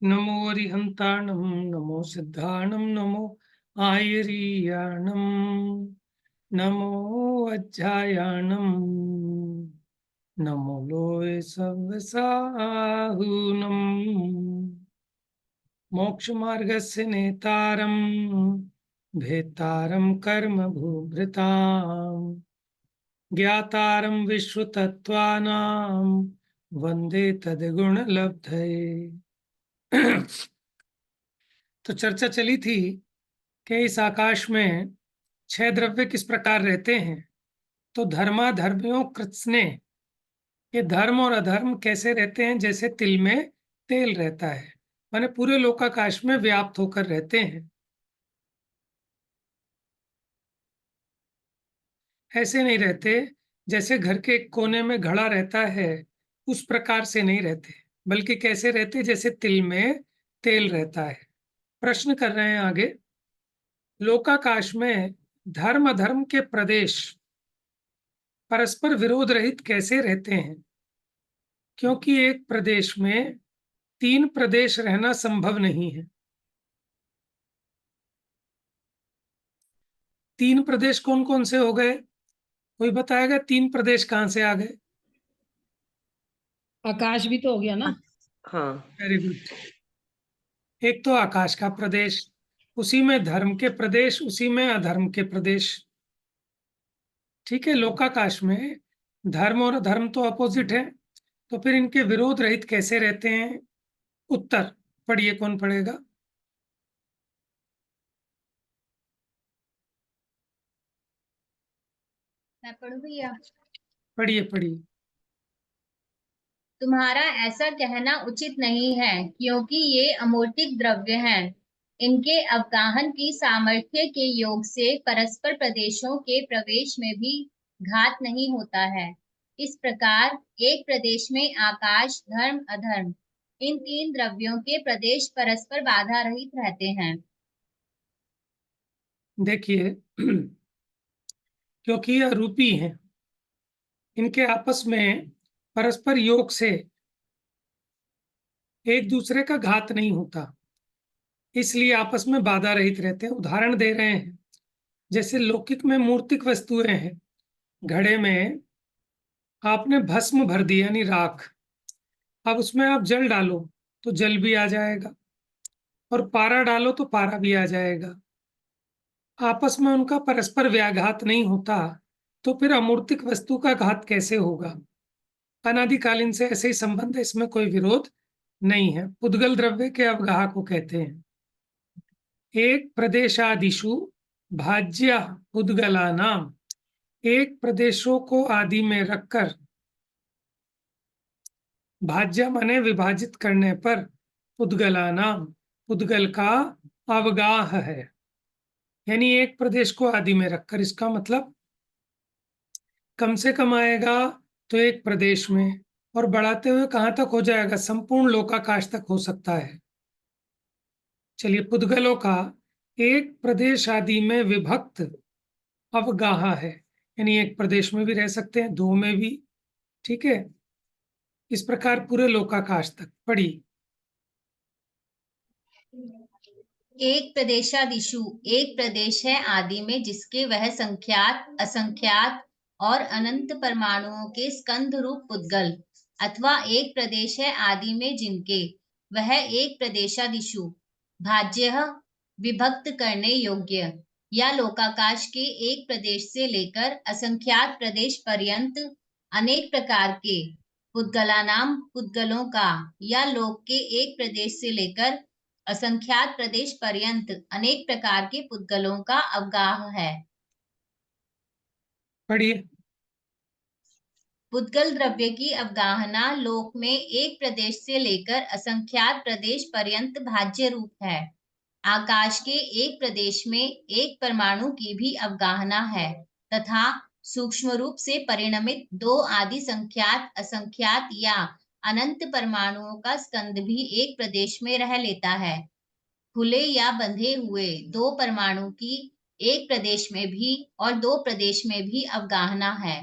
नमो अरिहंताणं नमो सिद्धाणं नमो आयर्याणं नमो वज्रायाणं नमो लोय सव्यसाहूनम् मोक्षमार्गस्य नेतारं भेतारं कर्म भूभृताम् ज्ञातारं विश्वतत्त्वानां वन्दे तद्गुणलब्धये। तो चर्चा चली थी कि इस आकाश में 6 द्रव्य किस प्रकार रहते हैं। तो धर्माधर्म्यों कृत्स्ने, ये धर्म और अधर्म कैसे रहते हैं, जैसे तिल में तेल रहता है, माने पूरे लोकाकाश में व्याप्त होकर रहते हैं। ऐसे नहीं रहते जैसे घर के एक कोने में घड़ा रहता है, उस प्रकार से नहीं रहते, बल्कि कैसे रहते, जैसे तिल में तेल रहता है। प्रश्न कर रहे हैं आगे, लोकाकाश में धर्म अधर्म के प्रदेश परस्पर विरोध रहित कैसे रहते हैं? क्योंकि एक प्रदेश में 3 प्रदेश रहना संभव नहीं है। 3 प्रदेश कौन कौन से हो गए? कोई बताएगा 3 प्रदेश कहां से आ गए? आकाश भी तो हो गया ना। हाँ, वेरी गुड। एक तो आकाश का प्रदेश, उसी में धर्म के प्रदेश, उसी में अधर्म के प्रदेश। ठीक है, लोकाकाश में धर्म और अधर्म तो अपोजिट है, तो फिर इनके विरोध रहित कैसे रहते हैं? उत्तर पढ़िए, कौन पढ़ेगा? मैं पढ़ूं भैया? पढ़िए पढ़िए। तुम्हारा ऐसा कहना उचित नहीं है, क्योंकि ये अमूर्तिक द्रव्य हैं। इनके अवगाहन की सामर्थ्य के योग से परस्पर प्रदेशों के प्रवेश में भी घात नहीं होता है। इस प्रकार एक प्रदेश में आकाश, धर्म, अधर्म, इन 3 द्रव्यों के प्रदेश परस्पर बाधा रहित रहते हैं। देखिए, क्योंकि यह रूपी हैं, इनके आपस में परस्पर योग से एक दूसरे का घात नहीं होता, इसलिए आपस में बाधा रहित रहते हैं। उदाहरण दे रहे हैं, जैसे लौकिक में मूर्तिक वस्तुएं हैं। घड़े में आपने भस्म भर दी यानी राख, अब उसमें आप जल डालो तो जल भी आ जाएगा, और पारा डालो तो पारा भी आ जाएगा। आपस में उनका परस्पर व्याघात नहीं होता, तो फिर अमूर्तिक वस्तु का घात कैसे होगा? अनादिकालीन से ऐसे ही संबंध है, इसमें कोई विरोध नहीं है। पुद्गल द्रव्य के अवगाह को कहते हैं। एक प्रदेशादिषु भाज्य पुद्गला नाम, एक प्रदेशों को आदि में रखकर, भाज्य माने विभाजित करने पर, पुद्गला नाम पुद्गल का अवगाह है, यानी एक प्रदेश को आदि में रखकर। इसका मतलब कम से कम आएगा तो एक प्रदेश में, और बढ़ाते हुए कहां तक हो जाएगा? संपूर्ण लोकाकाश तक हो सकता है। चलिए, पुद्गलों का एक प्रदेश आदि में विभक्त अवगाह है, यानी एक प्रदेश में भी रह सकते हैं, 2 में भी। ठीक है, इस प्रकार पूरे लोकाकाश तक। पढ़ी। एक प्रदेशादिषु, एक प्रदेश है आदि में जिसके वह संख्यात, असंख्यात और अनंत परमाणुओं के स्कंध रूप पुद्गल, अथवा एक प्रदेश है आदि में जिनके वह एक प्रदेशादिषु भाज्य, विभक्त करने योग्य, या लोकाकाश के एक प्रदेश से लेकर असंख्यात प्रदेश पर्यंत अनेक प्रकार के पुद्गलानाम पुद्गलों का, या लोक के एक प्रदेश से लेकर असंख्यात प्रदेश पर्यंत अनेक प्रकार के पुद्गलों का अवगाह है। पढ़िए। पुद्गल द्रव्य की अवगाहना लोक में एक प्रदेश से लेकर असंख्यात प्रदेश पर्यंत भाज्य रूप है। आकाश के एक प्रदेश में एक परमाणु की भी अवगाहना है, तथा सूक्ष्म रूप से परिणमित 2 आदि संख्यात, असंख्यात या अनंत परमाणुओं का स्कंद भी एक प्रदेश में रह लेता है। खुले या बंधे हुए 2 परमाणु की एक प्रदेश में भी और 2 प्रदेश में भी अवगाहना है।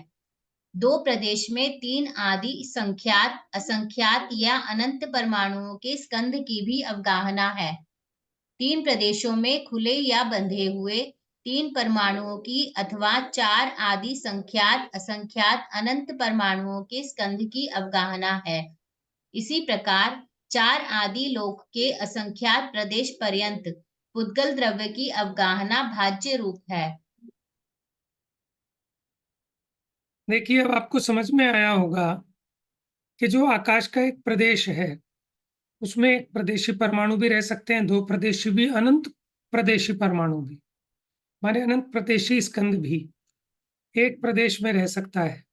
दो प्रदेश में तीन आदि संख्यात, असंख्यात या अनंत परमाणुओं के स्कंध की भी अवगाहना है। तीन प्रदेशों में खुले या बंधे हुए तीन परमाणुओं की अथवा चार आदि संख्यात, असंख्यात, अनंत परमाणुओं के स्कंध की अवगाहना है। इसी प्रकार चार आदि लोक के असंख्यात प्रदेश पर्यंत पुद्गल द्रव्य की अवगाहना भाज्य रूप है। देखिए, अब आपको समझ में आया होगा कि जो आकाश का एक प्रदेश है, उसमें एक प्रदेशी परमाणु भी रह सकते हैं, दो प्रदेशी भी, अनंत प्रदेशी परमाणु भी, माने अनंत प्रदेशी स्कंद भी एक प्रदेश में रह सकता है।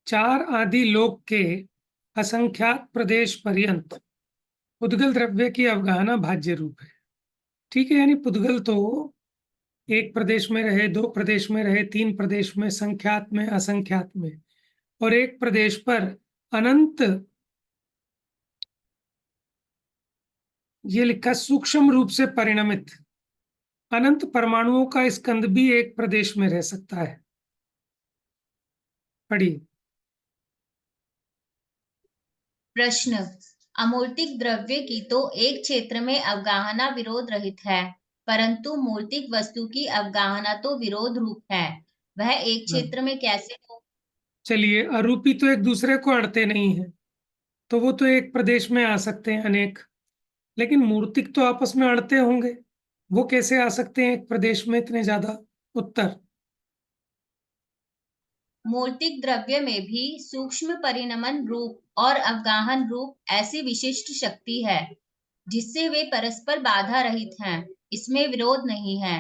चार आदि लोक के असंख्यात प्रदेश पर्यंत पुद्गल द्रव्य की अवगाहना भाज्य रूप है। ठीक है, यानी पुद्गल तो एक प्रदेश में रहे, दो प्रदेश में रहे, तीन प्रदेश में, संख्यात में, असंख्यात में, और एक प्रदेश पर अनंत, ये लिखा सूक्ष्म रूप से परिणमित अनंत परमाणुओं का स्कंद भी एक प्रदेश में रह सकता है। पढ़िए। प्रश्न, अमूर्तिक द्रव्य की तो एक क्षेत्र में अवगाहना विरोध रहित है, परंतु मूर्तिक वस्तु की अवगाहना तो विरोध रूप है। वह एक क्षेत्र में कैसे हो? चलिए, अरूपी तो एक दूसरे को अड़ते नहीं है, तो वो तो एक प्रदेश में आ सकते हैं अनेक, लेकिन मूर्तिक तो आपस में अड़ते होंगे, वो कैसे आ सकते हैं एक प्रदेश में इतने ज्यादा? उत्तर, मूर्तिक द्रव्य में भी सूक्ष्म परिणमन रूप और अवगाहन रूप ऐसी विशिष्ट शक्ति है जिससे वे परस्पर बाधा रहित हैं। इसमें विरोध नहीं है।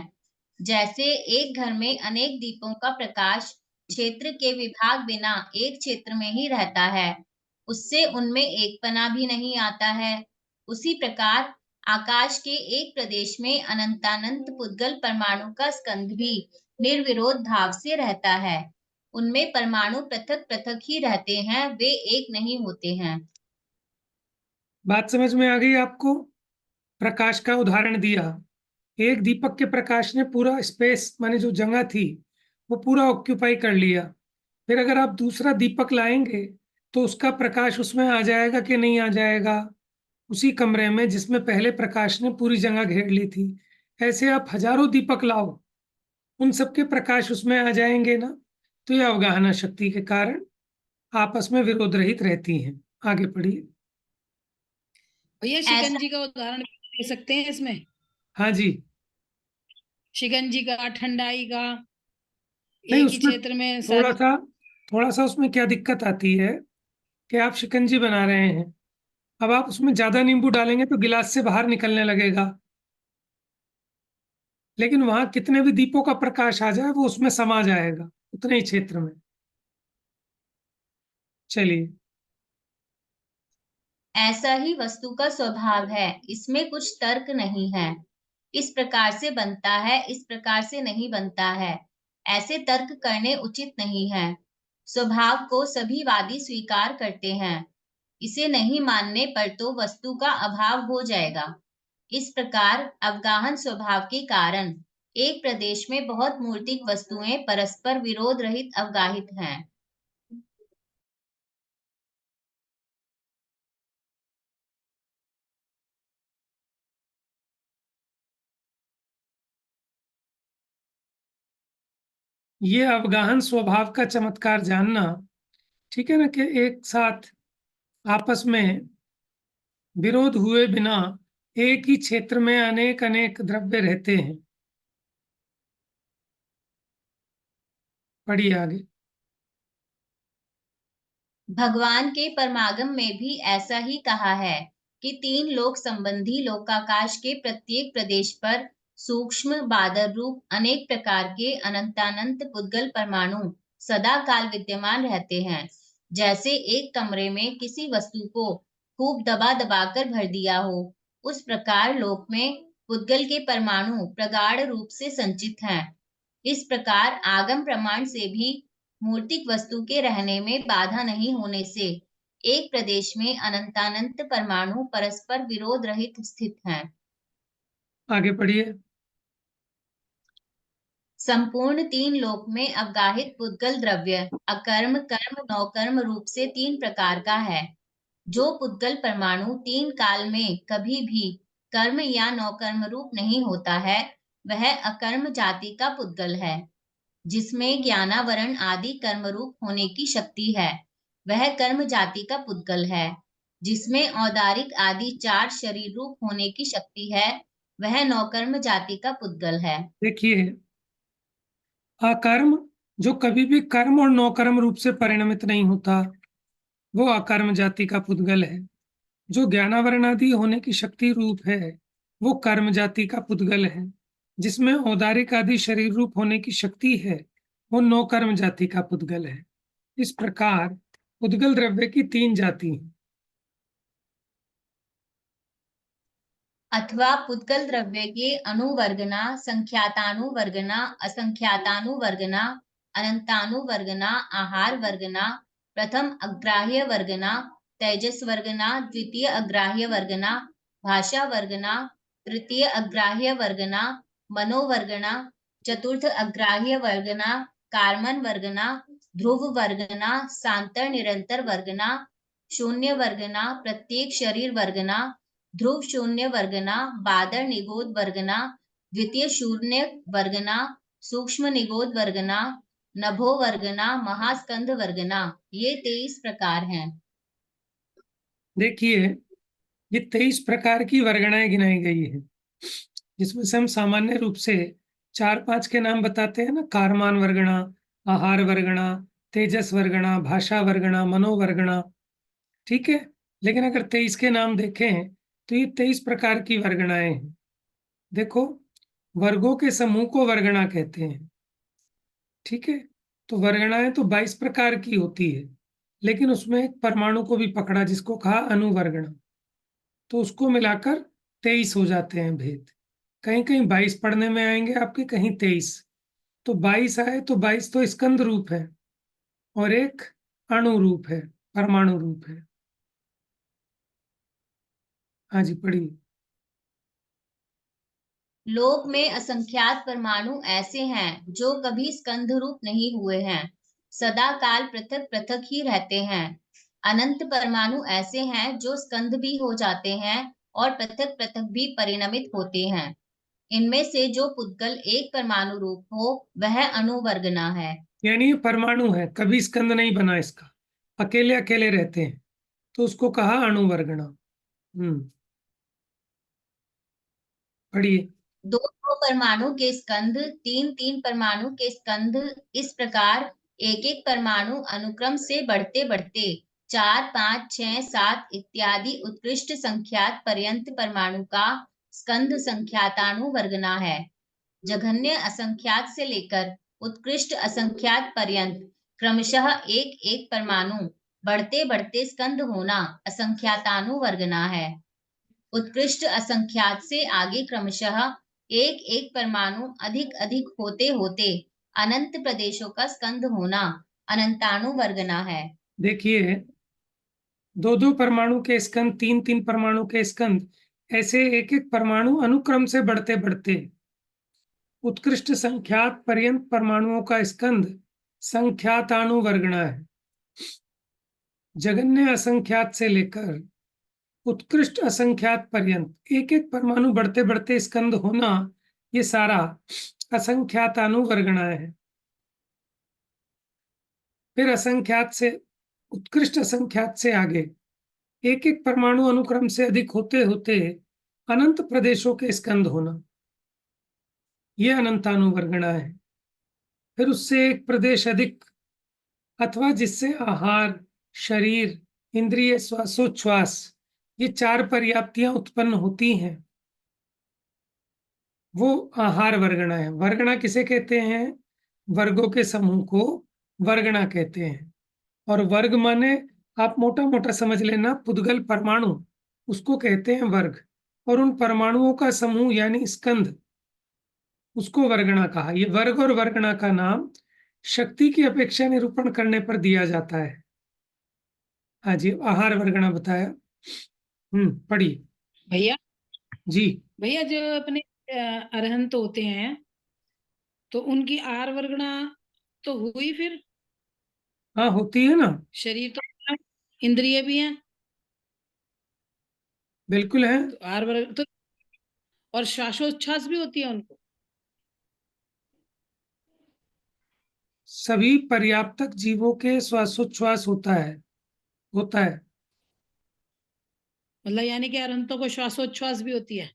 जैसे एक घर में अनेक दीपों का प्रकाश क्षेत्र के विभाग बिना एक क्षेत्र में ही रहता है, उससे उनमें एकपना भी नहीं आता है। उसी प्रकार आकाश के एक प्रदेश में अनंतानंत पुद्गल परमाणु का स्कंध भी निर्विरोध भाव से रहता है। उनमें परमाणु पृथक पृथक ही रहते हैं, वे एक नहीं होते हैं। बात समझ में आ गई आपको? प्रकाश का उदाहरण दिया, एक दीपक के प्रकाश ने पूरा स्पेस, माने जो जगह थी, वो पूरा ऑक्यूपाई कर लिया। फिर अगर आप दूसरा दीपक लाएंगे तो उसका प्रकाश उसमें आ जाएगा कि नहीं आ जाएगा, उसी कमरे में जिसमें पहले प्रकाश ने पूरी जगह घेर ली थी। ऐसे आप हजारों दीपक लाओ, उन सबके प्रकाश उसमें आ जाएंगे ना, तो यह अवगाहना शक्ति के कारण आपस में विरोध रहित रहती हैं। आगे पढ़िए। भैया ऐसा शिकंजी का उदाहरण भी दे सकते हैं इसमें? हाँ जी। शिकंजी का, ठंडाई का, नहीं, एक ही उसमें क्षेत्र में थोड़ा सारी। सा थोड़ा सा उसमें क्या दिक्कत आती है कि आप शिकंजी बना रहे हैं, अब आप उसमें ज्यादा नींबू डालेंगे तो गिलास से बाहर निकलने लगेगा, लेकिन वहां कितने भी दीपों का प्रकाश आ जाए वो उसमें समा जाएगा उतने ही क्षेत्र में। चलिए। ऐसा ही वस्तु का स्वभाव है, इसमें कुछ तर्क नहीं है। इस प्रकार से बनता है, इस प्रकार से नहीं बनता है, ऐसे तर्क करने उचित नहीं है। स्वभाव को सभी वादी स्वीकार करते हैं। इसे नहीं मानने पर तो वस्तु का अभाव हो जाएगा। इस प्रकार अवगाहन स्वभाव के कारण एक प्रदेश में बहुत मूर्तिक वस्तुएं परस्पर विरोध रहित अवगाहित हैं। ये अवगाहन स्वभाव का चमत्कार जानना, ठीक है ना, कि एक साथ आपस में विरोध हुए बिना एक ही क्षेत्र में अनेक अनेक द्रव्य रहते हैं। पढ़िए आगे। भगवान के परमागम में भी ऐसा ही कहा है कि तीन लोक संबंधी लोकाकाश के प्रत्येक प्रदेश पर सूक्ष्म बादल रूप अनेक प्रकार के अनंतानंत पुद्गल परमाणु सदा काल विद्यमान रहते हैं। जैसे एक कमरे में किसी वस्तु को खूब दबा दबाकर भर दिया हो, उस प्रकार लोक में पुद्गल के परमाणु प्रगाढ़ रूप से संचित हैं। इस प्रकार आगम प्रमाण से भी मूर्तिक वस्तु के रहने में बाधा नहीं होने से एक प्रदेश में अनंतानंत परमाणु परस्पर विरोध रहित स्थित हैं। आगे पढ़िए। संपूर्ण तीन लोक में अवगाहित पुद्गल द्रव्य अकर्म कर्म नौकर्म रूप से तीन प्रकार का है। जो पुद्गल परमाणु तीन काल में कभी भी कर्म या नौकर्म रूप नहीं होता है, वह अकर्म जाति का पुद्गल है। जिसमें ज्ञानावरण आदि कर्म रूप होने की शक्ति है, वह कर्म जाति का पुद्गल है। जिसमें औदारिक आदि चार शरीर रूप होने की शक्ति है, वह नौकर्म जाति का पुद्गल है। देखिए, अकर्म जो कभी भी कर्म और नौकर्म रूप से परिणमित नहीं होता, वो अकर्म जाति का पुद्गल है। जो ज्ञानावरण आदि होने की शक्ति रूप है, वो कर्म जाति का पुद्गल है। जिसमें औदारिक आदि शरीर रूप होने की शक्ति है, वो नौकर्म जाति का पुद्गल है। इस प्रकार पुद्गल द्रव्य की तीन जाति हैं। अथवा पुद्गल द्रव्य के अनुवर्गना, संख्यातानुवर्गना, असंख्यातानुवर्गना, अनंतानुवर्गना, आहार वर्गना, प्रथम अग्राह्य वर्गना, तेजस वर्गना, द्वितीय अग्राह्य वर्गना, भाषा वर्गना, तृतीय अग्राह्य वर्गना, मनोवर्गना, चतुर्थ अग्राह्य वर्गना, कार्मन वर्गना, ध्रुव वर्गना, सांतर निरंतर वर्गना, शून्य वर्गना, प्रत्येक शरीर वर्गना, ध्रुव शून्य वर्गना, बादर निगोद वर्गना, द्वितीय शून्य वर्गना, सूक्ष्म निगोद वर्गना, नभो वर्गना, महास्कंध वर्गना। ये 23 प्रकार हैं। देखिए, ये 23 प्रकार की वर्गणाएं गिनाई गई है, जिसमें से हम सामान्य रूप से 4-5 के नाम बताते हैं ना। कारमान वर्गणा, आहार वर्गणा, तेजस वर्गणा, भाषा वर्गणा, मनोवर्गणा, ठीक है। लेकिन अगर 23 के नाम देखें तो ये 23 प्रकार की वर्गणाएं हैं। देखो, वर्गों के समूह को वर्गणा कहते हैं, ठीक है। तो वर्गणाएं तो 22 प्रकार की होती है, लेकिन उसमें एक परमाणु को भी पकड़ा जिसको कहा अनुवर्गणा, तो उसको मिलाकर 23 हो जाते हैं भेद। कहीं कहीं 22 पढ़ने में आएंगे आपके, कहीं 23। तो 22 आए तो 22 तो स्कंद रूप है और एक अणु रूप है, परमाणु रूप है। हाँ जी, पढ़िए। लोक में असंख्यात परमाणु ऐसे हैं जो कभी स्कंध रूप नहीं हुए हैं, सदा काल पृथक पृथक ही रहते हैं। अनंत परमाणु ऐसे हैं जो स्कंध भी हो जाते हैं और पृथक पृथक भी परिणमित होते हैं। इनमें से जो पुद्गल एक परमाणु रूप हो, वह अणुवर्गना है। यानी ये परमाणु है, कभी स्कंद नहीं बना इसका, अकेले अकेले रहते हैं, तो उसको कहा अणुवर्गणा। पढ़िए। दो दो परमाणु के स्कंध, तीन तीन परमाणु के स्कंध, इस प्रकार एक एक परमाणु अनुक्रम से बढ़ते बढ़ते 4, 5, 6, 7 इत्यादि उत्कृष्ट संख्यात पर्यंत परमाणु का स्कंध संख्यातानुवर्गना है। जघन्य असंख्यात से लेकर उत्कृष्ट असंख्यात पर्यंत क्रमशः एक एक परमाणु बढ़ते बढ़ते स्कंध होना असंख्यातानुवर्गना है। उत्कृष्ट असंख्यात से आगे क्रमशः एक एक परमाणु अधिक अधिक होते होते अनंत प्रदेशों का स्कंध होना अनंतानुवर्गना है। देखिए, दो दो परमाणु के स्कंद, तीन तीन परमाणु के स्कंद, ऐसे एक एक परमाणु अनुक्रम से बढ़ते बढ़ते उत्कृष्ट संख्यात पर्यंत परमाणुओं का स्कंद संख्यातानुवर्गणा है। जघन्य असंख्यात से लेकर उत्कृष्ट असंख्यात पर्यंत एक एक परमाणु बढ़ते बढ़ते स्कंद होना, ये सारा असंख्यातानुवर्गणा है। फिर असंख्यात से उत्कृष्ट असंख्यात से आगे एक एक परमाणु अनुक्रम से अधिक होते होते अनंत प्रदेशों के स्कंद होना, यह अनंतानुवर्गणा है। फिर उससे एक प्रदेश अधिक अथवा जिससे आहार, शरीर, इंद्रिय, श्वासोच्छ्वास, ये चार पर्याप्तियां उत्पन्न होती हैं, वो आहार वर्गणा है। वर्गणा किसे कहते हैं? वर्गों के समूह को वर्गणा कहते हैं। और वर्ग माने आप मोटा मोटा समझ लेना, पुद्गल परमाणु, उसको कहते हैं वर्ग। और उन परमाणुओं का समूह यानी स्कंध, उसको वर्गणा कहा। ये वर्ग और वर्गणा का नाम शक्ति की अपेक्षा निरूपण करने पर दिया जाता है। हाँ जी, आहार वर्गणा बताया। पढ़िए भैया जी। भैया जो अपने अरहंत होते हैं, तो उनकी आहार वर्गना तो हुई फिर। हाँ, होती है ना, शरीर तो है, इंद्रिय भी हैं, बिल्कुल है। तो आहार वर्ग तो, और श्वासोच्छ्वास भी होती है उनको। सभी पर्याप्तक जीवों के श्वासोच्छ्वास होता है। मतलब यानी कि अरंतों को श्वासोच्छ्वास भी होती है।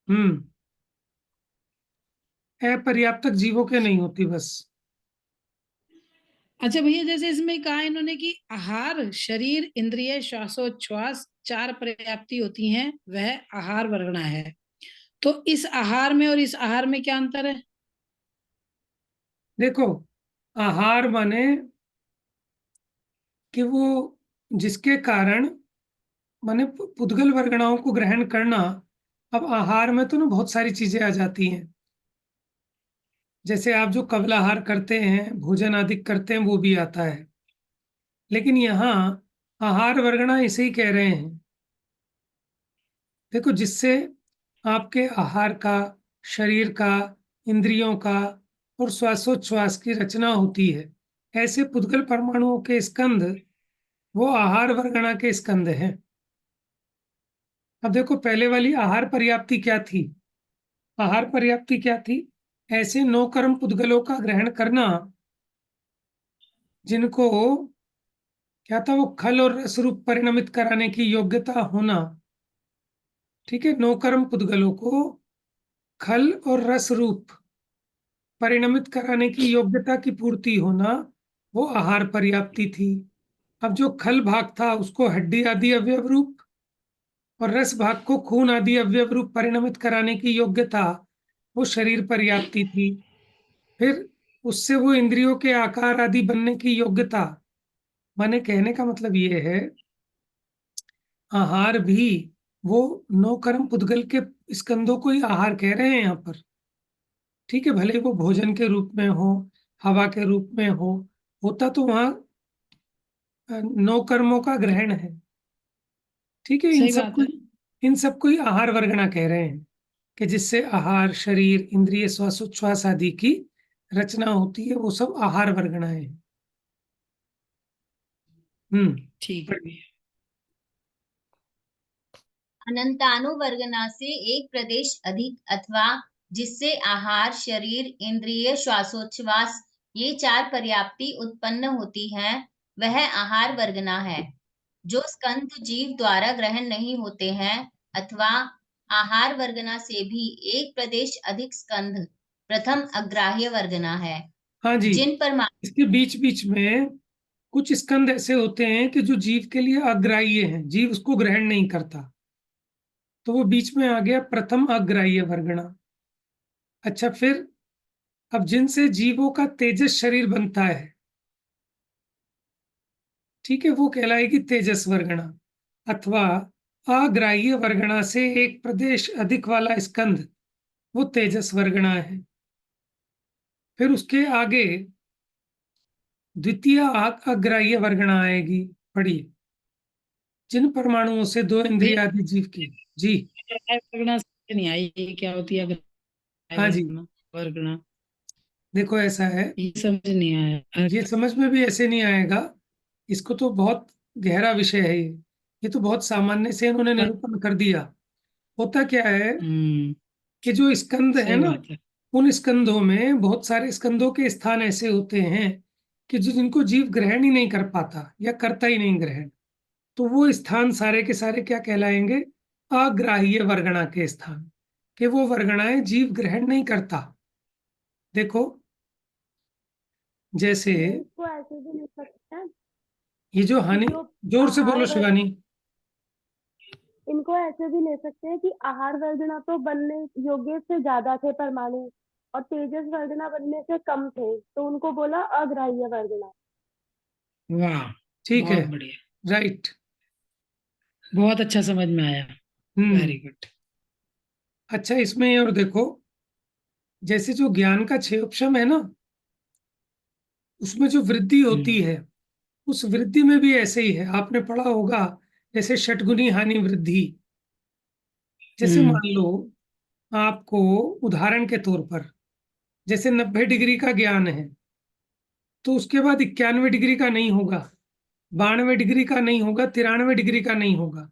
हम्म। अपर्याप्तक जीवों के नहीं होती बस। अच्छा भैया, जैसे इसमें कहा इन्होंने कि आहार, शरीर, इंद्रिय, श्वासोच्छ्वास, 4 पर्याप्ति होती हैं, वह आहार वर्गना है। तो इस आहार में और इस आहार में क्या अंतर है? देखो, आहार माने कि वो जिसके कारण माने पुद्गल वर्गणाओं को ग्रहण करना। अब आहार में तो ना बहुत सारी चीजें आ जाती हैं, जैसे आप जो कबलाहार करते हैं, भोजन आदि करते हैं, वो भी आता है। लेकिन यहाँ आहार वर्गणा इसे ही कह रहे हैं। देखो, जिससे आपके आहार का, शरीर का, इंद्रियों का और श्वासोच्छ्वास की रचना होती है, ऐसे पुद्गल परमाणुओं के स्कंद वो आहार वर्गणा के स्कंद हैं। अब देखो, पहले वाली आहार पर्याप्ति क्या थी? आहार पर्याप्ति क्या थी? ऐसे 9 कर्म पुद्गलों का ग्रहण करना जिनको क्या था, वो खल और रस रूप परिणमित कराने की योग्यता होना। ठीक है, 9 कर्म पुद्गलों को खल और रस रूप परिणमित कराने की योग्यता की पूर्ति होना, वो आहार पर्याप्ति थी। अब जो खल भाग था उसको हड्डी आदि अवयव रूप और रस भाग को खून आदि अवयव रूप परिणमित कराने की योग्यता, वो शरीर पर्याप्ति थी। फिर उससे वो इंद्रियों के आकार आदि बनने की योग्यता। माने कहने का मतलब ये है, आहार भी वो 9 कर्म पुद्गल के स्कंदों को ही आहार कह रहे हैं यहाँ पर। ठीक है, भले वो भोजन के रूप में हो, हवा के रूप में होता तो वहां 9 कर्मों का ग्रहण है। ठीक है, सही बात है। इन सबको ही आहार वर्गणा कह रहे हैं, कि जिससे आहार, शरीर, इंद्रिय, श्वासोच्छ्वास आदि की रचना होती है, वो सब आहार वर्गणाएं हैं। ठीक है भैया। अनंतानुवर्गना से एक प्रदेश अधिक अथवा जिससे आहार, शरीर, इंद्रिय, श्वासोच्छ्वास ये 4 पर्याप्ति उत्पन्न होती हैं, वह आहार वर्गना है। जो स्कंद जीव द्वारा ग्रहण नहीं होते हैं, अथवा आहार वर्गना से भी एक प्रदेश अधिक स्कंद प्रथम अग्राह्य वर्गना है। हाँ जी, जिन परमाणु इसके बीच बीच में कुछ स्कंद ऐसे होते हैं कि जो जीव के लिए अग्राह्य हैं, जीव उसको ग्रहण नहीं करता, तो वो बीच में आ गया प्रथम अग्राह्य वर्गणा। अच्छा, फिर अब जिनसे जीवों का तेजस शरीर बनता है, ठीक है, वो कहलाएगी तेजस वर्गणा। अथवा अग्राह्य वर्गणा से एक प्रदेश अधिक वाला स्कंद, वो तेजस वर्गणा है। फिर उसके आगे द्वितीय अग्राह्य वर्गणा आएगी। पढ़िए, जिन परमाणुओं से 2 इंद्रिय भैया आदि जीव की। जी। अग्राह्य वर्गना समझ नहीं आई, ये क्या होती है अग्राह्य हाँ जी, वर्गना? वर्गना देखो ऐसा है, ये समझ नहीं आया। ये समझ में भी ऐसे नहीं आएगा, इसको तो बहुत गहरा विषय है ये तो बहुत सामान्य से इन्होंने निरूपण कर दिया। होता क्या है हम्म। कि जो स्कंद है सही ना, बात है। उन स्कंदों में बहुत सारे स्कंदों के स्थान ऐसे होते हैं कि जो जिनको जीव ग्रहण ही नहीं कर पाता या करता ही नहीं ग्रहण, तो वो स्थान सारे के सारे क्या कहलाएंगे? अग्राह्य वर्गणा के स्थान, कि वो वर्गणाएं जीव ग्रहण नहीं करता। देखो, जैसे इसको ऐसे भी लिख सकते हैं ये जो कि हानि, जो जोर से आहार बोलो शिवानी। इनको ऐसे भी ले सकते हैं कि आहार वर्गना तो बनने योग्य से ज्यादा थे परमाणु, और तेजस वर्गना बनने से कम थे, तो उनको बोला अग्राह्य वर्गना। वाह, ठीक है, बहुत बढ़िया, राइट। बहुत अच्छा समझ में आया। हम्म। Very good. अच्छा, इसमें और देखो, जैसे जो ज्ञान का क्षेपशम है ना, उसमें जो वृद्धि होती है, उस वृद्धि में भी ऐसे ही है। आपने पढ़ा होगा, जैसे षटगुनी हानि वृद्धि। जैसे हम्म। मान लो, आपको उदाहरण के तौर पर जैसे 90 डिग्री का ज्ञान है तो उसके बाद 91 डिग्री का नहीं होगा, 92 डिग्री का नहीं होगा, 93 डिग्री का नहीं होगा,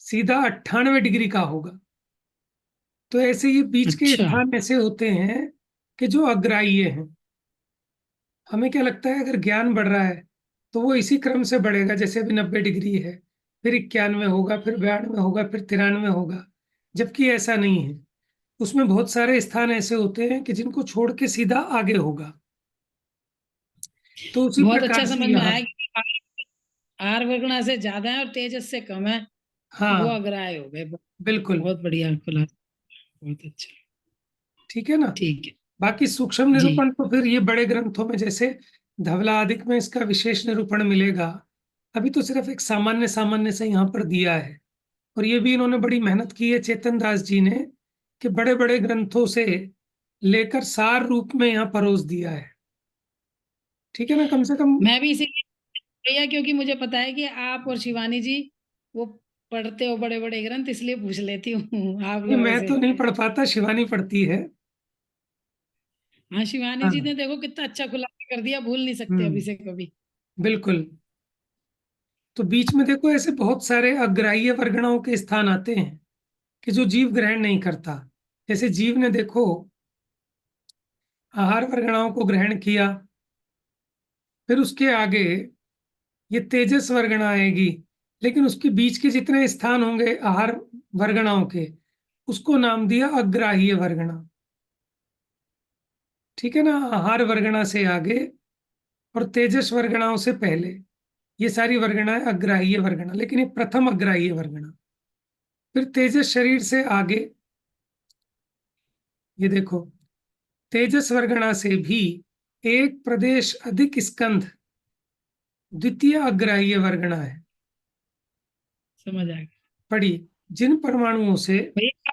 सीधा 98 डिग्री का होगा। तो ऐसे ये बीच के अच्छा, स्थान ऐसे होते हैं कि जो अग्राह्य हैं। हमें क्या लगता है, अगर ज्ञान बढ़ रहा है तो वो इसी क्रम से बढ़ेगा, जैसे अभी 90 डिग्री है, फिर 91 होगा, फिर 92 होगा, फिर 93 होगा, जबकि ऐसा नहीं है। उसमें बहुत सारे स्थान ऐसे होते हैं कि जिनको छोड़ के सीधा आगे होगा। तो उसी बहुत अच्छा प्रकार से समझ में यहाँ, आया कि आहार वर्गणा से ज्यादा है और तेजस से कम है, वो हाँ अग्राह्य हो गए। बिल्कुल, बहुत बढ़िया खुलासा, बहुत अच्छा। ठीक है ना। ठीक है बाकी सूक्ष्म जी। निरूपण तो फिर ये बड़े ग्रंथों में, जैसे धवलादिक में इसका विशेष निरूपण मिलेगा। अभी तो सिर्फ एक सामान्य सामान्य से यहाँ पर दिया है, और ये भी इन्होंने बड़ी मेहनत की है चेतन दास जी ने, कि बड़े बड़े ग्रंथों से लेकर सार रूप में यहाँ परोस दिया है। ठीक है ना, कम से कम। मैं भी इसीलिए भैया, क्योंकि मुझे पता है कि आप और शिवानी जी वो पढ़ते हो बड़े बड़े ग्रंथ, इसलिए पूछ लेती हूँ आप ये लोगों मैं से। तो नहीं पढ़ पाता, शिवानी पढ़ती है। हाँ, शिवानी जी हाँ, ने देखो कितना अच्छा खुलासा कर दिया, भूल नहीं सकते अभी हम्म, से कभी। बिल्कुल। तो बीच में देखो ऐसे बहुत सारे अग्राह्य वर्गणाओं के स्थान आते हैं कि जो जीव ग्रहण नहीं करता। जैसे जीव ने देखो आहार वर्गणाओं को ग्रहण किया, फिर उसके आगे ये तेजस वर्गणा आएगी, लेकिन उसके बीच के जितने स्थान होंगे आहार वर्गणाओं के, उसको नाम दिया अग्राह्य वर्गणा। ठीक है ना, आहार वर्गणा से आगे और तेजस वर्गणाओं से पहले ये सारी वर्गणाएं अग्राह्य वर्गणा, लेकिन ये प्रथम अग्राह्य वर्गणा। फिर तेजस शरीर से आगे, ये देखो तेजस वर्गणा से भी एक प्रदेश अधिक स्कंध द्वितीय अग्राह्य वर्गणा है। समझ आएगा पढ़िए, जिन परमाणुओं से, भैया।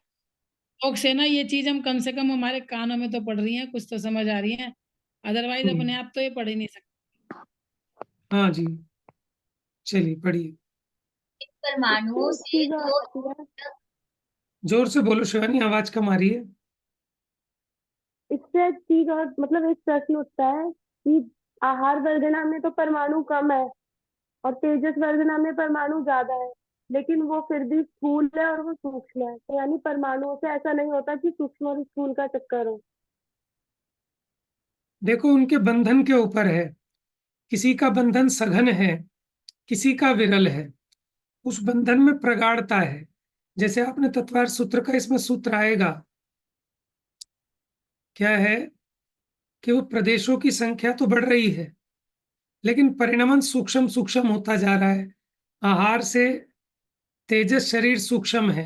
लोग से ना ये चीज हम कम से कम हमारे कानों में तो पढ़ रही हैं, कुछ तो समझ आ रही है, अदरवाइज अपने आप तो ये पढ़ ही नहीं सकते। हाँ जी, चलिए पढ़िए, परमाणुओं इससे एक से चीज और दो आती है, जोर से बोलो शिवानी, आवाज कम आ रही है। इससे एक चीज और मतलब एक प्रश्न उठता है कि आहार वर्गना में तो परमाणु कम है और तेजस वर्गना में परमाणु ज्यादा है, लेकिन वो फिर भी स्थूल है और वो सूक्ष्म है। तो यानी परमाणुओं से ऐसा नहीं होता कि सूक्ष्म और स्थूल का चक्कर हो। देखो उनके बंधन के ऊपर है, किसी का बंधन सघन है, किसी का विरल है। उस बंधन में प्रगाढ़ता है। जैसे आपने तत्वार सूत्र का, इसमें सूत्र आएगा, क्या है कि वो प्रदेशों की संख्या तो बढ़ रही है, लेकिन परिणमन सूक्ष्म सूक्ष्म होता जा रहा है। आहार से तेजस शरीर सूक्ष्म है,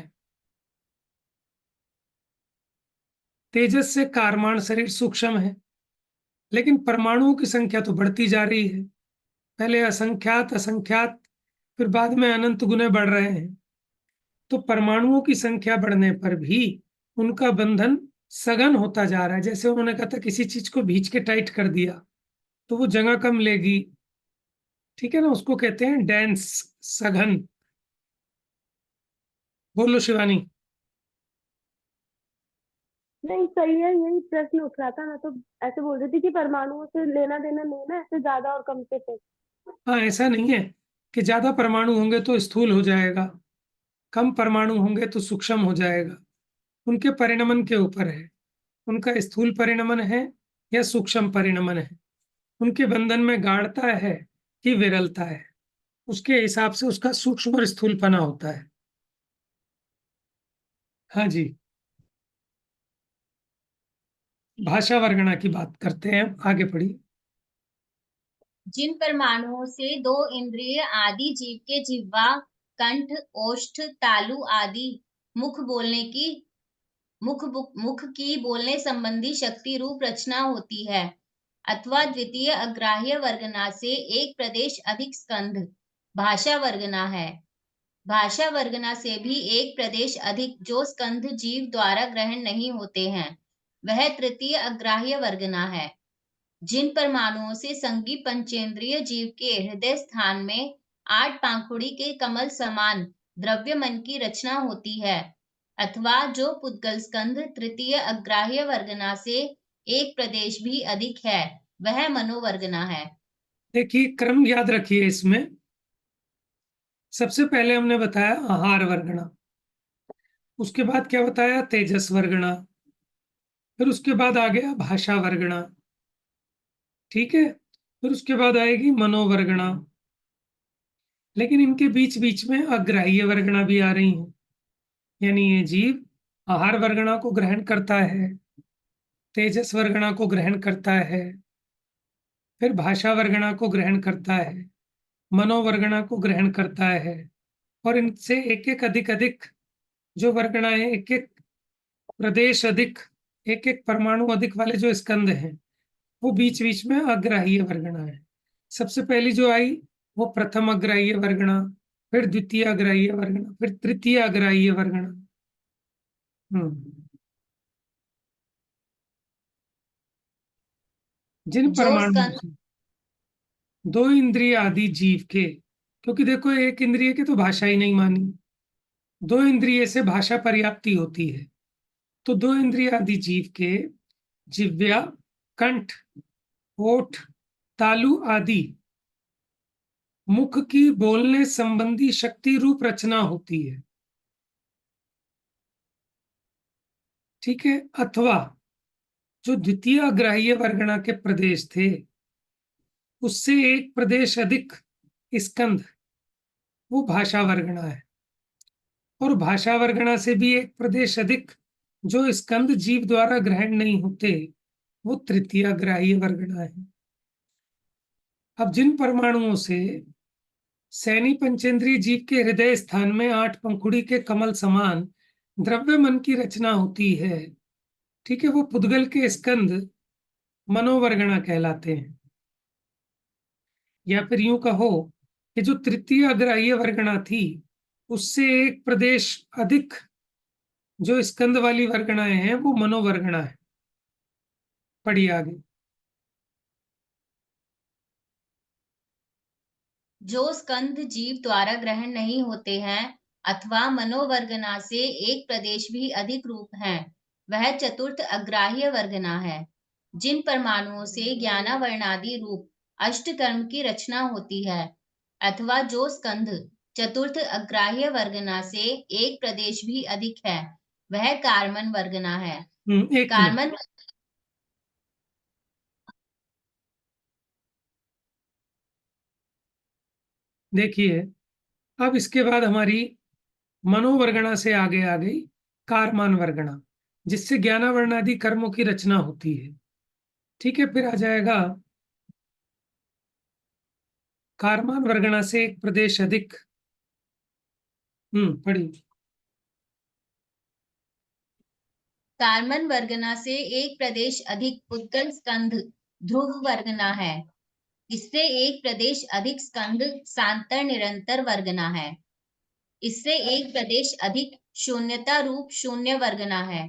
तेजस से कारमान शरीर सूक्ष्म है, लेकिन परमाणुओं की संख्या तो बढ़ती जा रही है। पहले असंख्यात असंख्यात, फिर बाद में अनंत गुने बढ़ रहे हैं। तो परमाणुओं की संख्या बढ़ने पर भी उनका बंधन सघन होता जा रहा है। जैसे उन्होंने कहा था किसी चीज को भींच के टाइट कर दिया तो वो जगह कम लेगी। ठीक है ना, उसको कहते हैं डेंस, सघन। बोलो शिवानी। नहीं, सही है, यही प्रश्न उठ रहा था। मैं तो ऐसे बोल रही थी कि परमाणुओं से लेना देना नहीं ना, ऐसे ज्यादा और कम से फिर। हाँ, ऐसा नहीं है कि ज्यादा परमाणु होंगे तो स्थूल हो जाएगा, कम परमाणु होंगे तो सूक्ष्म हो जाएगा। उनके परिणमन के ऊपर है, उनका स्थूल परिणमन है या सूक्ष्म परिणमन है, उनके बंधन में गाढ़ता है कि विरलता है, उसके हिसाब से उसका सूक्ष्म और स्थूलपना होता है। हाँ जी, भाषा वर्गणा की बात करते हैं, आगे पढ़िए। जिन परमाणुओं से दो इंद्रिय आदि जीव के जिह्वा, कंठ, ओष्ठ, तालु आदि मुख बोलने की मुख की बोलने संबंधी शक्ति रूप रचना होती है, अथवा द्वितीय अग्राह्य वर्गना से एक प्रदेश अधिक स्कंध भाषा वर्गना है। भाषा वर्गना से भी एक प्रदेश अधिक जो स्कंध जीव द्वारा ग्रहण नहीं होते हैं, वह तृतीय अग्राह्य वर्गना है। जिन परमाणुओं से संगी पंचेंद्रिय जीव के हृदय स्थान में 8 पाखुड़ी के कमल समान द्रव्य मन की रचना होती है, अथवा जो पुद्गल स्कंध तृतीय अग्राह्य वर्गना से एक प्रदेश भी अधिक है, वह मनोवर्गना है। देखिए, क्रम याद रखिए इसमें। सबसे पहले हमने बताया आहार वर्गना, उसके बाद क्या बताया, तेजस वर्गना, फिर उसके बाद आ गया भाषा वर्गना, ठीक है, फिर उसके बाद आएगी मनोवर्गना, लेकिन इनके बीच बीच में अग्राह्य वर्गना भी आ रही हैं, यानी ये जीव आहार वर्गना को ग्रहण करता है, तेजस वर्गना को ग्रहण करता है, फिर भाषा वर्गना को ग्रहण करता है, मनोवर्गना को ग्रहण करता है, और इनसे एक एक अधिक अधिक जो वर्गनाएं, एक एक प्रदेश अधिक, एक एक परमाणु अधिक वाले जो स्कंद हैं, वो बीच बीच में अग्राह्य वर्गना है। सबसे पहली जो आई वो प्रथम अग्राह्य वर्गना, फिर द्वितीय अग्राह्य वर्गना, फिर तृतीय अग्राह्य वर्गना। जिन जो परमाणुओं स्कंद से दो इंद्रिय आदि जीव के, क्योंकि देखो एक इंद्रिय की तो भाषा ही नहीं मानी, दो इंद्रिय से भाषा पर्याप्ति होती है, तो दो इंद्रिय आदि जीव के जिह्वा, कंठ, ओठ, तालु आदि मुख की बोलने संबंधी शक्ति रूप रचना होती है, ठीक है। अथवा जो द्वितीय अग्राह्य वर्गना के प्रदेश थे, उससे एक प्रदेश अधिक स्कंद, वो भाषा वर्गना है, और भाषा वर्गना से भी एक प्रदेश अधिक जो स्कंद जीव द्वारा ग्रहण नहीं होते, वो तृतीय अग्राह्य वर्गना है। अब जिन परमाणुओं से सैनी पंचेंद्रीय जीव के हृदय स्थान में 8 पंखुड़ी के कमल समान द्रव्य मन की रचना होती है, ठीक है, वो पुद्गल के स्कंद मनोवर्गना कहलाते हैं। या फिर यूं कहो कि जो तृतीय अग्राह्य वर्गना थी, उससे एक प्रदेश अधिक जो स्कंद वाली वर्गणाएं हैं, वो मनोवर्गना है। पढ़िए आगे। जो स्कंद जीव द्वारा ग्रहण नहीं होते हैं अथवा मनोवर्गना से एक प्रदेश भी अधिक रूप हैं, वह चतुर्थ अग्राह्य वर्गना है। जिन परमाणुओं से ज्ञानावर्णादि रूप अष्टकर्म की रचना होती है, अथवा जो स्कंद चतुर्थ अग्राह्य वर्गना से एक प्रदेश भी अधिक है, वह कार्मन वर्गना है। एक मिनट, कार्मन देखिए, अब इसके बाद हमारी मनोवर्गना से आगे आ गई कारमान वर्गना, जिससे ज्ञानावर्णादि कर्मों की रचना होती है, ठीक है। फिर आ जाएगा कारमान वर्गना से एक प्रदेश अधिक। पढ़ी। कार्मन वर्गना से एक प्रदेश अधिक उत्कल स्कंध ध्रुव वर्गना है। इससे एक प्रदेश अधिक स्कंद सांतर निरंतर वर्गना है। इससे एक प्रदेश अधिक शून्यता रूप शून्य वर्गना है।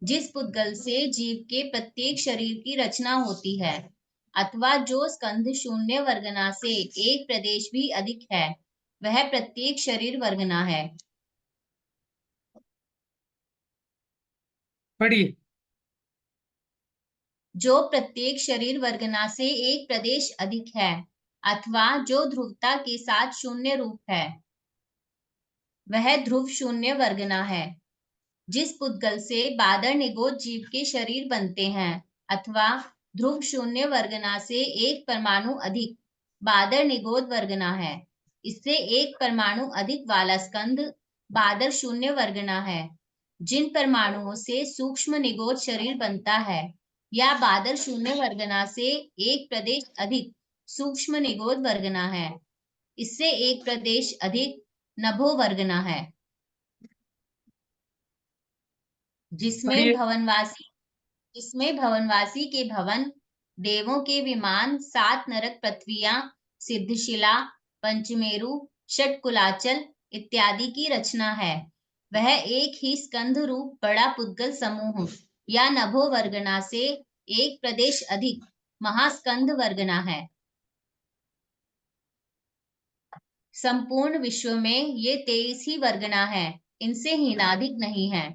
जिस पुद्गल से जीव के प्रत्येक शरीर की रचना होती है, अथवा जो स्कंध शून्य वर्गना से एक प्रदेश भी अधिक है, वह प्रत्येक शरीर वर्गना है। पढ़िए। जो प्रत्येक शरीर वर्गना से एक प्रदेश अधिक है, अथवा जो ध्रुवता के साथ शून्य रूप है, वह ध्रुव शून्य वर्गना है। जिस पुद्गल से बादर निगोद जीव के शरीर बनते हैं, अथवा ध्रुव शून्य वर्गना से एक परमाणु अधिक बादर निगोद वर्गना है। इससे एक परमाणु अधिक वाला स्कंद बादर शून्य वर्गना है। जिन परमाणुओं से सूक्ष्म निगोद शरीर बनता है, या बादर शून्य वर्गना से एक प्रदेश अधिक सूक्ष्म निगोद वर्गना है, इससे एक प्रदेश अधिक नभो वर्गना है। जिसमें पढ़िए। भवनवासी के भवन, देवों के विमान, 7 नरक पृथ्वियां, सिद्धशिला, पंचमेरु, षटकुलाचल इत्यादि की रचना है। वह एक ही स्कंध रूप बड़ा पुद्गल समूह या नभो वर्गना से एक प्रदेश अधिक महास्कंध वर्गना है। संपूर्ण विश्व में ये 23 ही वर्गना है, इनसे हीनाधिक नहीं है।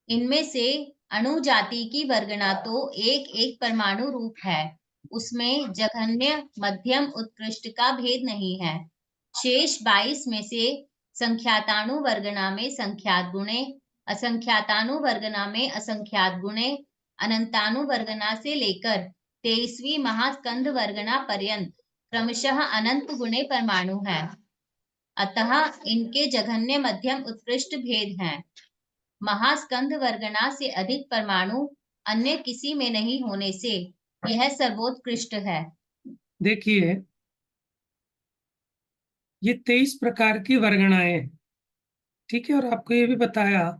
इनमें से अणु जाति की वर्गना तो एक एक परमाणु रूप है, उसमें जघन्य, मध्यम, उत्कृष्ट का भेद नहीं है। शेष 22 में से संख्यातानु वर्गना में संख्यात गुणे, असंख्यातानु वर्गना में असंख्यात गुणे, अनंतानु वर्गना से लेकर 23वीं महास्कंद वर्गना पर्यंत क्रमशः अनंत गुणे परमाणु हैं। अतः इनके जघन्य, मध्यम, उत्कृष्ट भेद हैं। महास्कंद वर्गना से अधिक परमाणु अन्य किसी में नहीं होने से यह सर्वोत्कृष्ट है। देखिए, ये 23 प्रकार की वर्गणाएं हैं, ठीक है। और आपको ये भी बताया,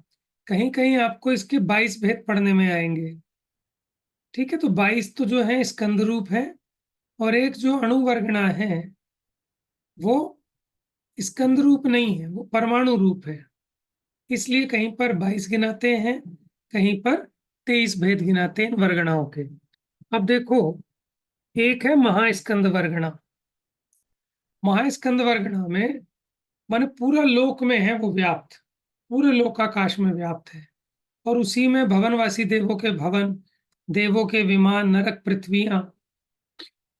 कहीं कहीं आपको इसके 22 भेद पढ़ने में आएंगे, ठीक है। तो 22 तो जो है स्कंद रूप है, और एक जो अणु वर्गणा है वो स्कंद रूप नहीं है, वो परमाणु रूप है। इसलिए कहीं पर 22 गिनाते हैं, कहीं पर 23 भेद गिनाते हैं वर्गणाओं के। अब देखो, एक है महास्कंद वर्गणा। महास्कंद वर्गणा में माने पूरा लोक में है वो व्याप्त, पूरे लोकाकाश में व्याप्त है, और उसी में भवनवासी देवों के भवन, देवों के विमान, नरक, पृथ्वियां,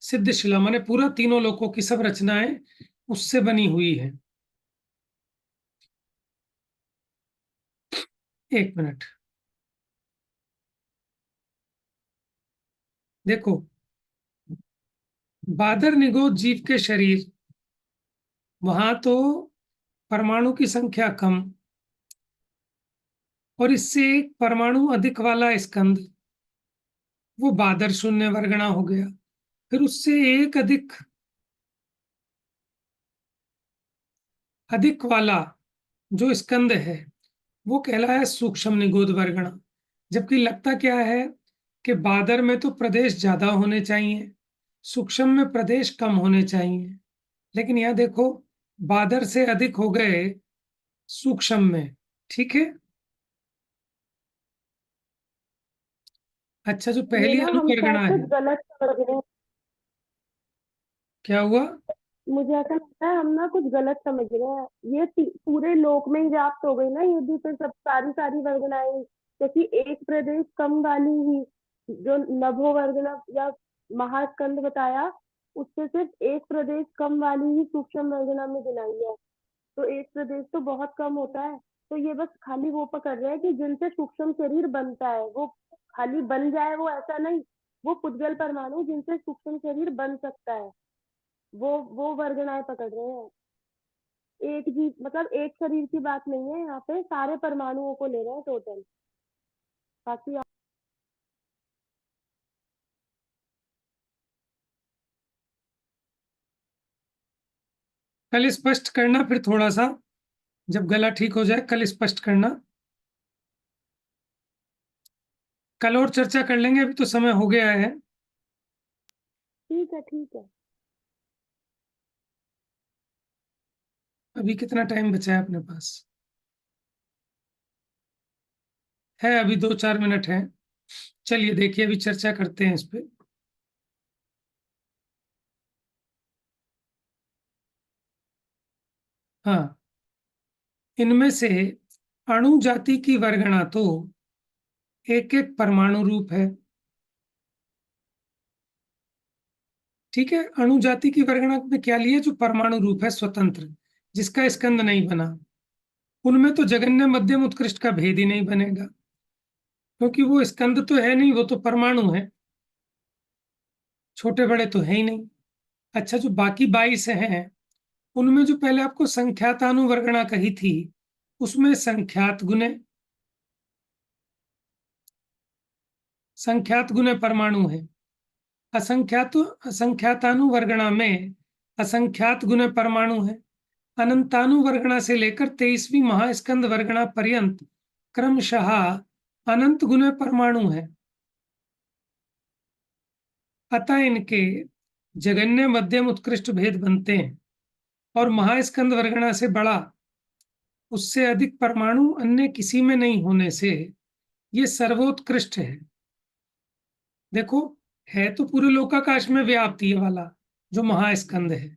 सिद्ध शिला, माने पूरा तीनों लोकों की सब रचनाएं उससे बनी हुई है। एक मिनट, देखो, बादर निगोद जीव के शरीर, वहां तो परमाणु की संख्या कम, और इससे एक परमाणु अधिक वाला स्कंद, वो बादर शून्य वर्गणा हो गया। फिर उससे एक अधिक वाला जो स्कंद है वो कहलाया सूक्ष्म निगोद वर्गणा। जबकि लगता क्या है कि बादर में तो प्रदेश ज्यादा होने चाहिए, सूक्ष्म में प्रदेश कम होने चाहिए, लेकिन यहां देखो बादर से अधिक हो गए सूक्ष्म में, ठीक है। अच्छा, जो ये पहली ना अणु हम शायद वर्गणा कुछ है, गलत समझ रहे हैं। क्या हुआ? मुझे ऐसा लगता है हम ना कुछ गलत समझ रहे हैं। ये पूरे लोक में ही व्याप्त हो गई ना, ये भी तो सब सारी सारी वर्गनाएं, क्योंकि एक प्रदेश कम वाली ही जो नभो वर्गना या महास्कंद बताया, उससे सिर्फ एक प्रदेश कम वाली ही सूक्ष्म वर्गना में गिनाई है। तो एक प्रदेश तो बहुत कम होता है। तो ये बस खाली वो पकड़ रहे हैं कि जिनसे सूक्ष्म शरीर बनता है, वो खाली बन जाए वो ऐसा नहीं, वो पुद्गल परमाणु जिनसे सूक्ष्म शरीर बन सकता है, वो वर्गनाएं पकड़ रहे हैं। एक जीव मतलब एक शरीर की बात नहीं है, यहाँ पे सारे परमाणुओं को ले रहे हैं टोटल। बाकी कल स्पष्ट करना, फिर थोड़ा सा जब गला ठीक हो जाए कल स्पष्ट करना। कल और चर्चा कर लेंगे, अभी तो समय हो गया है। ठीक है, ठीक है। अभी कितना टाइम बचा है अपने पास? है अभी 2-4 मिनट है। चलिए देखिए, अभी चर्चा करते हैं इस पे। हाँ, इनमें से अणु जाति की वर्गणा तो एक एक परमाणु रूप है, ठीक है। अणु जाति की वर्गणा में क्या लिया? जो परमाणु रूप है, स्वतंत्र, जिसका स्कंद नहीं बना, उनमें तो जघन्य, मध्यम, उत्कृष्ट का भेद ही नहीं बनेगा, क्योंकि वो स्कंद तो है नहीं, वो तो परमाणु है, छोटे बड़े तो है ही नहीं। अच्छा, जो बाकी 22 हैं उनमें जो पहले आपको संख्यातानुवर्गणा कही थी, उसमें संख्यात गुणे परमाणु है। असंख्यातानुवर्गणा में असंख्यात गुणे परमाणु है। अनंतानुवर्गणा से लेकर 23वीं महास्कंद वर्गणा पर्यंत क्रमशः अनंत गुणे परमाणु है। अतः इनके जघन्य, मध्यम, उत्कृष्ट भेद बनते हैं, और महास्कंद वर्गणा से बड़ा, उससे अधिक परमाणु अन्य किसी में नहीं होने से ये सर्वोत्कृष्ट है। देखो, है तो पूरे लोकाकाश में व्याप्त ये वाला जो महास्कंद है,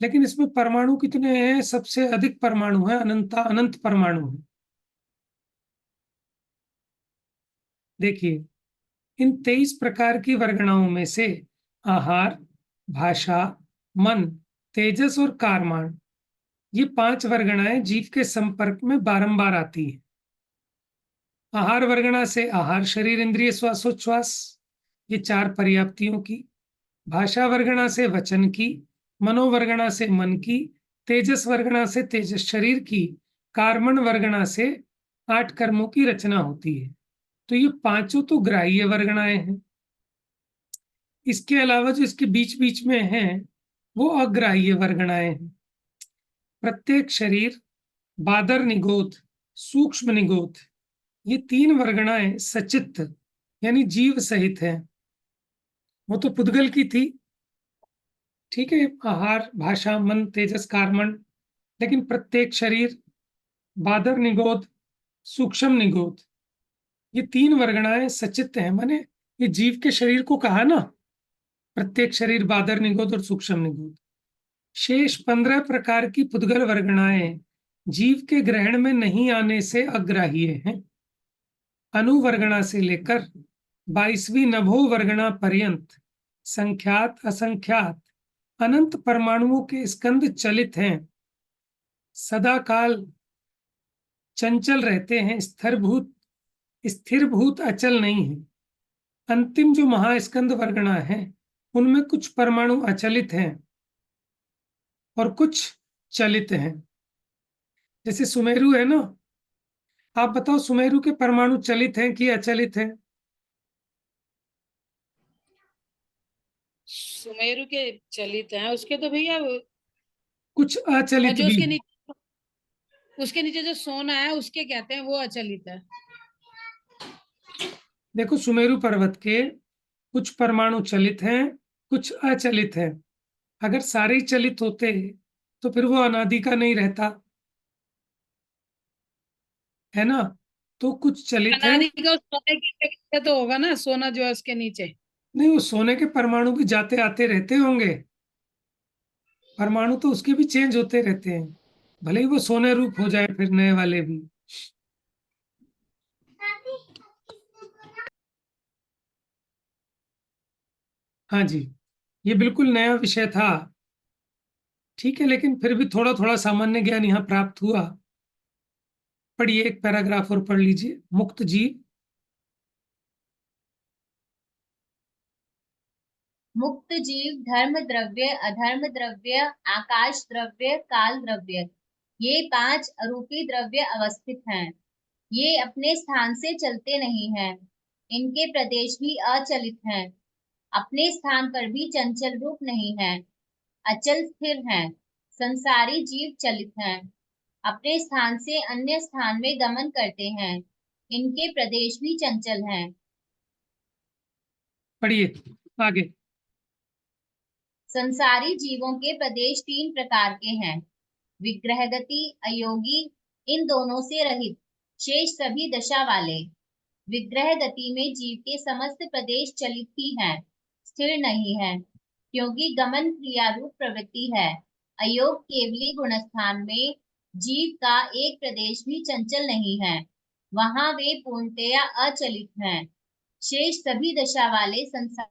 लेकिन इसमें परमाणु कितने हैं? सबसे अधिक परमाणु है, अनंत परमाणु है। देखिए, इन 23 प्रकार की वर्गणाओं में से आहार, भाषा, मन, तेजस और कारमान, ये 5 वर्गणाएं जीव के संपर्क में बारंबार आती है। आहार वर्गणा से आहार, शरीर, इंद्रिय, श्वासोच्छ्वास, ये 4 पर्याप्तियों की। भाषा वर्गणा से वचन की, मनोवर्गणा से मन की, तेजस वर्गणा से तेजस शरीर की, कार्मण वर्गणा से 8 कर्मों की रचना होती है। तो ये 5 तो ग्राह्य वर्गणाएं हैं। इसके अलावा जो इसके बीच बीच में हैं, वो अग्राह्य वर्गणाएं हैं। प्रत्येक शरीर, बादर निगोध, सूक्ष्म निगोध, ये 3 वर्गणाएं सचित्त यानी जीव सहित हैं। वो तो पुद्गल की थी, ठीक है, आहार, भाषा, मन, तेजस, कार्मण। लेकिन प्रत्येक शरीर, बादर निगोध, सूक्ष्म निगोध, ये 3 वर्गणाएं सचित्त हैं। माने ये जीव के शरीर को कहा ना, प्रत्येक शरीर, बादर निगोध और सूक्ष्म निगोध। शेष 15 प्रकार की पुद्गल वर्गणाएं जीव के ग्रहण में नहीं आने से अग्राह्य हैं। अनुवर्गणा से लेकर 22वीं नभो वर्गणा पर्यंत संख्यात असंख्यात अनंत परमाणुओं के स्कंद चलित हैं, सदा काल चंचल रहते हैं, स्थिरभूत अचल नहीं है। अंतिम जो महास्कंद वर्गणा है, उनमें कुछ परमाणु अचलित हैं और कुछ चलित हैं। जैसे सुमेरु है ना, आप बताओ सुमेरु के परमाणु चलित हैं कि अचलित हैं? सुमेरु के चलित हैं, उसके तो भैया, कुछ और अचलित जो भी उसके हैं। नीचे, उसके नीचे जो सोना है उसके कहते हैं वो अचलित है। देखो, सुमेरु पर्वत के कुछ परमाणु चलित हैं, कुछ अचलित हैं। अगर सारे ही चलित होते तो फिर वो अनादि का नहीं रहता, है ना। तो कुछ चलित हैं। अनादि का उस सोने के नीचे तो होगा ना, सोना जो है उसके नीचे। नहीं, वो सोने के परमाणु भी जाते आते रहते होंगे। परमाणु तो उसके भी चेंज होते रहते हैं, भले ही वो सोने रूप हो जाए फिर नए वाले भी। हाँ जी, ये बिल्कुल नया विषय था, ठीक है, लेकिन फिर भी थोड़ा थोड़ा सामान्य ज्ञान यहाँ प्राप्त हुआ। पढ़िए, एक पैराग्राफ और पढ़ लीजिए। मुक्त जीव। मुक्त जीव धर्म द्रव्य, अधर्म द्रव्य, आकाश द्रव्य, काल द्रव्य, ये 5 अरूपी द्रव्य अवस्थित हैं। ये अपने स्थान से चलते नहीं हैं। इनके प्रदेश भी अचलित हैं। अपने स्थान पर भी चंचल रूप नहीं है, अचल स्थिर हैं। संसारी जीव चलित हैं, अपने स्थान से अन्य स्थान में गमन करते हैं। इनके प्रदेश भी चंचल हैं। पढ़िए आगे। संसारी जीवों के प्रदेश 3 प्रकार के हैं, विग्रह गति, अयोगी, इन दोनों से रहित, शेष सभी दशा वाले। विग्रह गति में जीव के समस्त प्रदेश चलित ही हैं, स्थिर नहीं है, क्योंकि गमन क्रिया रूप प्रवृत्ति है। अयोग केवली गुणस्थान में जीव का एक प्रदेश भी चंचल नहीं है, वहां वे पूर्णतया अचलित हैं। शेष सभी दशा वाले संसार